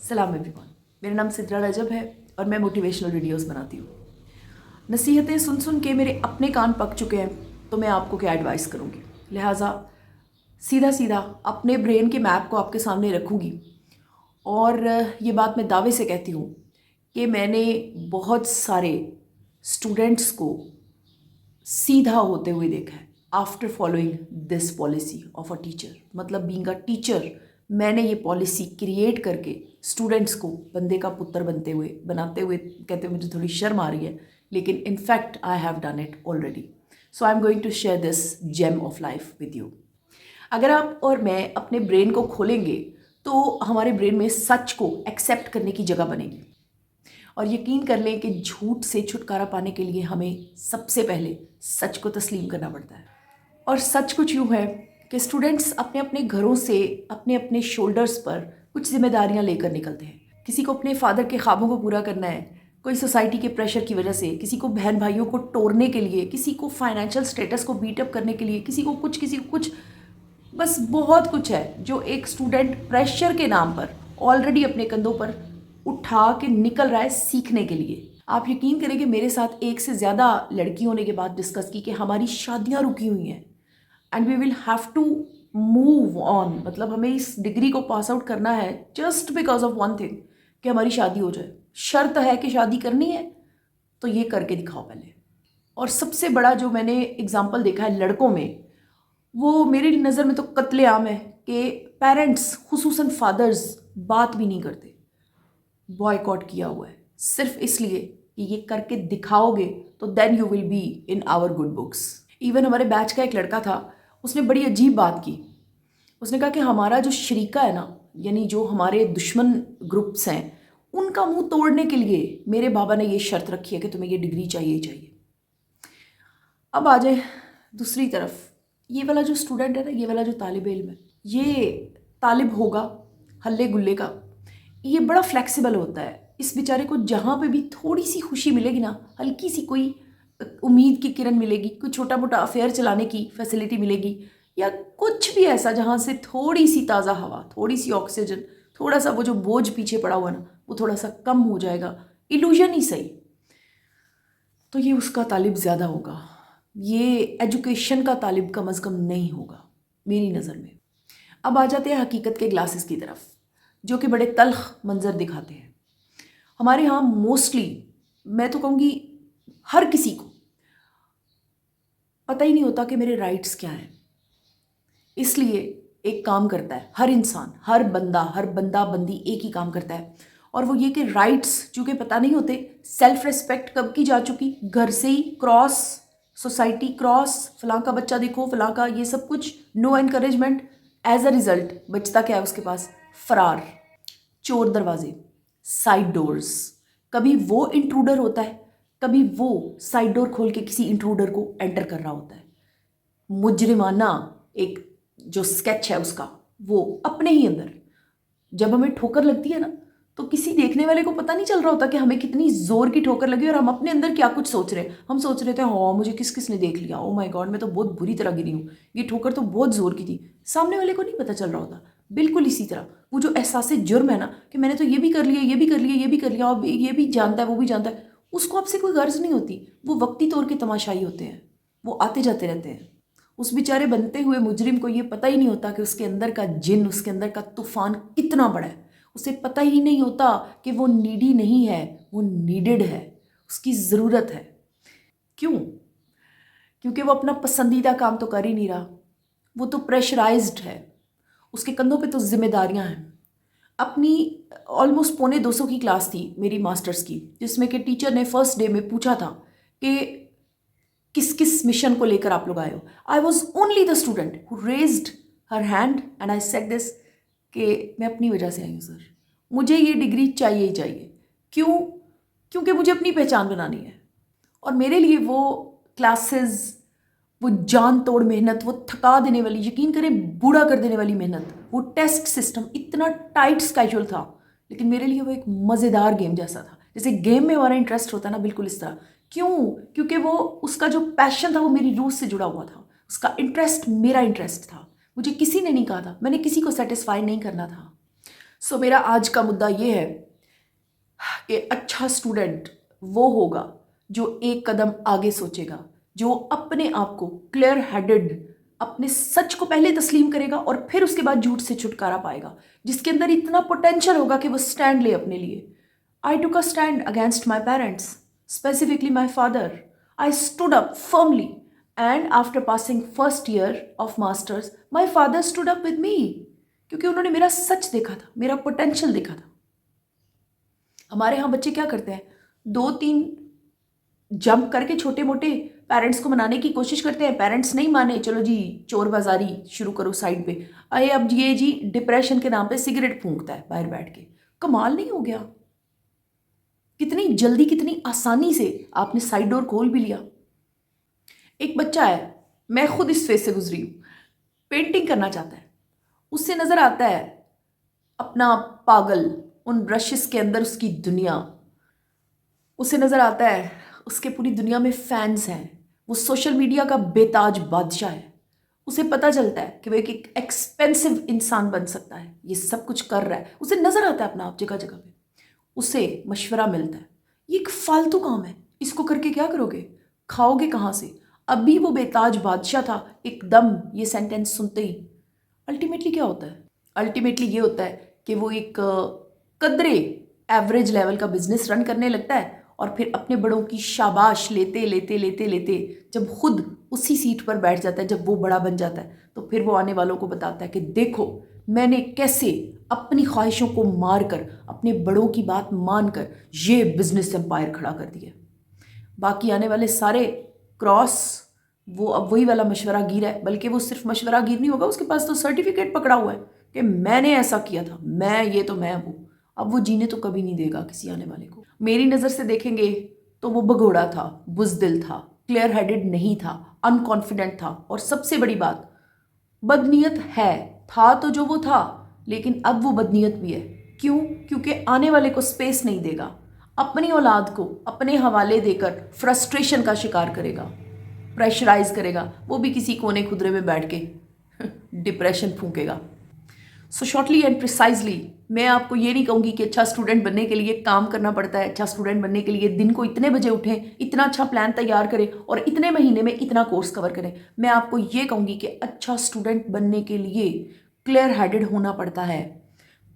सलाम एवरीवन। मेरा नाम सिद्रा रजब है और मैं मोटिवेशनल वीडियोस बनाती हूँ। नसीहतें सुन सुन के मेरे अपने कान पक चुके हैं, तो मैं आपको क्या एडवाइस करूँगी। लिहाजा सीधा सीधा अपने ब्रेन के मैप को आपके सामने रखूँगी और ये बात मैं दावे से कहती हूँ कि मैंने बहुत सारे स्टूडेंट्स को सीधा होते हुए देखा है after following this policy of a teacher. मतलब बीइंग अ टीचर, मैंने ये पॉलिसी क्रिएट करके स्टूडेंट्स को बंदे का पुत्र बनाते हुए कहते हुए मुझे थोड़ी शर्म आ रही है, लेकिन in fact I have done it already. So I am going to share this gem of life with you. अगर आप और मैं अपने ब्रेन को खोलेंगे तो हमारे ब्रेन में सच को एक्सेप्ट करने की जगह बनेगी। और यकीन कर लें कि झूठ से छुटकारा पाने के लिए हमें सबसे पहले सच को तस्लीम करना पड़ता है। और सच कुछ यूँ है कि स्टूडेंट्स अपने अपने घरों से अपने अपने शोल्डर्स पर कुछ जिम्मेदारियां लेकर निकलते हैं। किसी को अपने फादर के ख्वाबों को पूरा करना है, कोई सोसाइटी के प्रेशर की वजह से, किसी को बहन भाइयों को तोड़ने के लिए, किसी को फाइनेंशियल स्टेटस को बीटअप करने के लिए, किसी को कुछ, बस बहुत कुछ है जो एक स्टूडेंट प्रेशर के नाम पर ऑलरेडी अपने कंधों पर उठा के निकल रहा है सीखने के लिए। आप यकीन करें कि मेरे साथ एक से ज़्यादा लड़कियों ने ये बात डिस्कस की कि हमारी शादियां रुकी हुई हैं and we will have to move on. मतलब हमें इस डिग्री को पास आउट करना है just because of one thing कि हमारी शादी हो जाए। शर्त है कि शादी करनी है तो ये करके दिखाओ पहले। और सबसे बड़ा जो मैंने एग्जाम्पल देखा है लड़कों में, वो मेरी नज़र में तो कत्लेआम है कि पेरेंट्स खुसूसन फादर्स बात भी नहीं करते। बॉयकॉट किया हुआ है सिर्फ इसलिए कि ये करके दिखाओगे तो then you will be in our good books. Even हमारे बैच का एक लड़का था, उसने बड़ी अजीब बात की। उसने कहा कि हमारा जो शरीका है ना, यानी जो हमारे दुश्मन ग्रुप्स हैं, उनका मुंह तोड़ने के लिए मेरे बाबा ने ये शर्त रखी है कि तुम्हें ये डिग्री चाहिए ही चाहिए। अब आ जाए दूसरी तरफ, ये वाला जो स्टूडेंट है ना, ये वाला जो तालिब इल्म है, ये तालिब होगा हल्ले गुल्ले का, ये बड़ा फ्लेक्सिबल होता है। इस बेचारे को जहाँ पे भी थोड़ी सी खुशी मिलेगी ना, हल्की सी कोई उम्मीद की किरण मिलेगी, कोई छोटा मोटा अफेयर चलाने की फैसिलिटी मिलेगी, या कुछ भी ऐसा जहाँ से थोड़ी सी ताज़ा हवा, थोड़ी सी ऑक्सीजन, थोड़ा सा वो जो बोझ पीछे पड़ा हुआ ना वो थोड़ा सा कम हो जाएगा, इल्यूजन ही सही, तो ये उसका तालिब ज़्यादा होगा। ये एजुकेशन का तालिब कम अज़ कम नहीं होगा मेरी नज़र में। अब आ जाते हैं हकीकत के ग्लासेस की तरफ, जो कि बड़े तल्ख मंजर दिखाते हैं। हमारे यहाँ मोस्टली, मैं तो कहूँगी हर किसी को पता ही नहीं होता कि मेरे राइट्स क्या हैं। इसलिए एक काम करता है हर इंसान, हर बंदा बंदी एक ही काम करता है, और वो ये कि राइट्स चूँकि पता नहीं होते, सेल्फ रिस्पेक्ट कब की जा चुकी, घर से ही क्रॉस, सोसाइटी क्रॉस, फलां का बच्चा देखो, फलां का ये सब कुछ, no encouragement. As a result बचता क्या है उसके पास? फरार, चोर दरवाजे, साइड डोर्स। कभी वो इंट्रूडर होता है, कभी वो साइड डोर खोल के किसी इंट्रूडर को एंटर कर रहा होता है। मुजरिमाना एक जो स्केच है उसका, वो अपने ही अंदर जब हमें ठोकर लगती है ना, तो किसी देखने वाले को पता नहीं चल रहा होता कि हमें कितनी जोर की ठोकर लगी और हम अपने अंदर क्या कुछ सोच रहे हैं। हम सोच रहे थे हाँ मुझे किस किस ने देख लिया, ओ माय गॉड मैं तो बहुत बुरी तरह गिरी हूँ, ये ठोकर तो बहुत जोर की थी। सामने वाले को नहीं पता चल रहा होता। बिल्कुल इसी तरह वो जो एहसास जुर्म है ना कि मैंने तो ये भी कर लिया, ये भी कर लिया, ये भी कर लिया, और ये भी जानता है, वो भी जानता है, उसको आपसे कोई गर्ज नहीं होती। वो वक्ती तौर के तमाशाई होते हैं, वो आते जाते रहते हैं। उस बेचारे बनते हुए मुजरिम को ये पता ही नहीं होता कि उसके अंदर का जिन, उसके अंदर का तूफान कितना बड़ा है। उसे पता ही नहीं होता कि वो नीडी नहीं है, वो नीडेड है, उसकी ज़रूरत है। क्यों? क्योंकि वो अपना पसंदीदा काम तो कर ही नहीं रहा, वो तो प्रेशराइज्ड है, उसके कंधों पे तो जिम्मेदारियां हैं। अपनी ऑलमोस्ट 250 की क्लास थी मेरी मास्टर्स की, जिसमें कि टीचर ने फर्स्ट डे में पूछा था कि किस किस मिशन को लेकर आप लोग आए हो। I was only the student who raised her hand and I said this कि मैं अपनी वजह से आई हूँ सर, मुझे ये डिग्री चाहिए ही चाहिए। क्यों? क्योंकि मुझे अपनी पहचान बनानी है। और मेरे लिए वो क्लासेस, वो जान तोड़ मेहनत, वो थका देने वाली, यकीन करें बूढ़ा कर देने वाली मेहनत, वो टेस्ट सिस्टम इतना टाइट स्केड्यूल था, लेकिन मेरे लिए वो एक मज़ेदार गेम जैसा था। जैसे गेम में हमारा इंटरेस्ट होता है ना, बिल्कुल इस तरह। क्यों? क्योंकि वो उसका जो पैशन था वो मेरी रूह से जुड़ा हुआ था, उसका इंटरेस्ट मेरा इंटरेस्ट था। मुझे किसी ने नहीं कहा था, मैंने किसी को सेटिस्फाई नहीं करना था। सो मेरा आज का मुद्दा ये है कि अच्छा स्टूडेंट वो होगा जो एक कदम आगे सोचेगा, जो अपने आप को क्लियर हेडेड, अपने सच को पहले तस्लीम करेगा और फिर उसके बाद झूठ से छुटकारा पाएगा, जिसके अंदर इतना पोटेंशियल होगा कि वो स्टैंड ले अपने लिए। I took a stand against my parents, specifically my father. I stood up firmly and after passing first year of masters my father stood up with me, क्योंकि उन्होंने मेरा सच देखा था, मेरा पोटेंशियल देखा था। हमारे यहाँ बच्चे क्या करते हैं, 2-3 जंप करके छोटे मोटे पेरेंट्स को मनाने की कोशिश करते हैं, पेरेंट्स नहीं माने, चलो जी चोर बाजारी शुरू करो साइड पे, अरे अब ये जी डिप्रेशन के नाम पे सिगरेट फूंकता है बाहर बैठ के। कमाल नहीं हो गया? कितनी जल्दी कितनी आसानी से आपने साइड डोर खोल भी लिया। एक बच्चा है, मैं खुद इस फेज से गुजरी हूँ, पेंटिंग करना चाहता है, उससे नजर आता है अपना पागल, उन ब्रशेस के अंदर उसकी दुनिया, उसे नजर आता है उसके पूरी दुनिया में फैंस हैं, वो सोशल मीडिया का बेताज बादशाह है। उसे पता चलता है कि वो एक एक्सपेंसिव इंसान बन सकता है, ये सब कुछ कर रहा है, उसे नजर आता है अपना आप जगह जगह पे। उसे मशवरा मिलता है, ये एक फालतू काम है, इसको करके क्या करोगे, खाओगे कहाँ से। अभी वो बेताज बादशाह था, एकदम ये सेंटेंस सुनते ही अल्टीमेटली क्या होता है, अल्टीमेटली ये होता है कि वो एक कदरे एवरेज लेवल का बिजनेस रन करने लगता है और फिर अपने बड़ों की शाबाश लेते लेते लेते लेते जब खुद उसी सीट पर बैठ जाता है, जब वो बड़ा बन जाता है, तो फिर वो आने वालों को बताता है कि देखो मैंने कैसे अपनी ख्वाहिशों को मारकर, अपने बड़ों की बात मानकर ये बिजनेस एम्पायर खड़ा कर दिया। बाकी आने वाले सारे क्रॉस, वो अब वही वाला मशवरागीर है, बल्कि वो सिर्फ मशवरागीर नहीं होगा, उसके पास तो सर्टिफिकेट पकड़ा हुआ है कि मैंने ऐसा किया था, मैं ये तो मैं वो। अब वो जीने तो कभी नहीं देगा किसी आने वाले को। मेरी नज़र से देखेंगे तो वो भगोड़ा था, बुज़दिल था, क्लियर हेडेड नहीं था, अनकॉन्फिडेंट था, और सबसे बड़ी बात बदनीयत है। था तो जो वो था, लेकिन अब वो बदनीयत भी है। क्यों? क्योंकि आने वाले को स्पेस नहीं देगा, अपनी औलाद को अपने हवाले देकर फ्रस्ट्रेशन का शिकार करेगा, प्रेशराइज करेगा, वो भी किसी कोने खुदरे में बैठ के डिप्रेशन फूंकेगा। सो शॉर्टली एंड प्रिसाइजली मैं आपको ये नहीं कहूँगी कि अच्छा स्टूडेंट बनने के लिए काम करना पड़ता है, अच्छा स्टूडेंट बनने के लिए दिन को इतने बजे उठें, इतना अच्छा प्लान तैयार करें और इतने महीने में इतना कोर्स कवर करें। मैं आपको ये कहूँगी कि अच्छा स्टूडेंट बनने के लिए क्लियर हेडेड होना पड़ता है,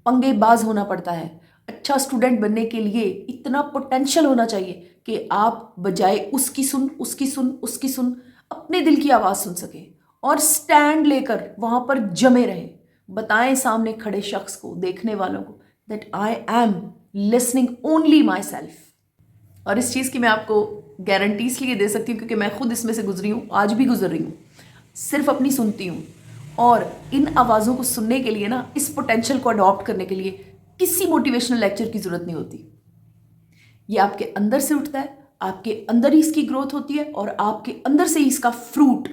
पंगेबाज होना पड़ता है। अच्छा स्टूडेंट बनने के लिए इतना पोटेंशियल होना चाहिए कि आप बजाय उसकी सुन उसकी सुन उसकी सुन अपने दिल की आवाज़ सुन सकें और स्टैंड लेकर वहाँ पर जमे रहें। बताएं सामने खड़े शख्स को, देखने वालों को, that I am listening only my self. और इस चीज़ की मैं आपको गारंटी इसलिए दे सकती हूँ क्योंकि मैं खुद इसमें से गुजरी हूँ, आज भी गुजर रही हूँ। सिर्फ अपनी सुनती हूँ, और इन आवाज़ों को सुनने के लिए ना, इस पोटेंशियल को अडॉप्ट करने के लिए किसी मोटिवेशनल लेक्चर की ज़रूरत नहीं होती। ये आपके अंदर से उठता है, आपके अंदर ही इसकी ग्रोथ होती है और आपके अंदर से ही इसका फ्रूट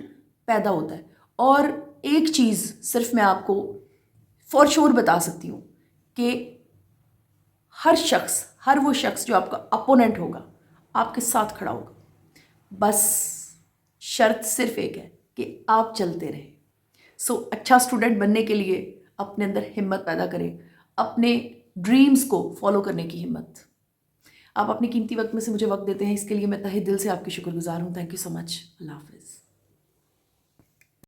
पैदा होता है। और एक चीज़ सिर्फ मैं आपको फॉर श्योर बता सकती हूँ कि हर वो शख्स जो आपका अपोनेंट होगा, आपके साथ खड़ा होगा। बस शर्त सिर्फ एक है कि आप चलते रहें। सो अच्छा स्टूडेंट बनने के लिए अपने अंदर हिम्मत पैदा करें, अपने ड्रीम्स को फॉलो करने की हिम्मत। आप अपने कीमती वक्त में से मुझे वक्त देते हैं, इसके लिए मैं तहे दिल से आपकी शुक्रगुजार हूँ। Thank you so much. अल्लाह हाफिज़।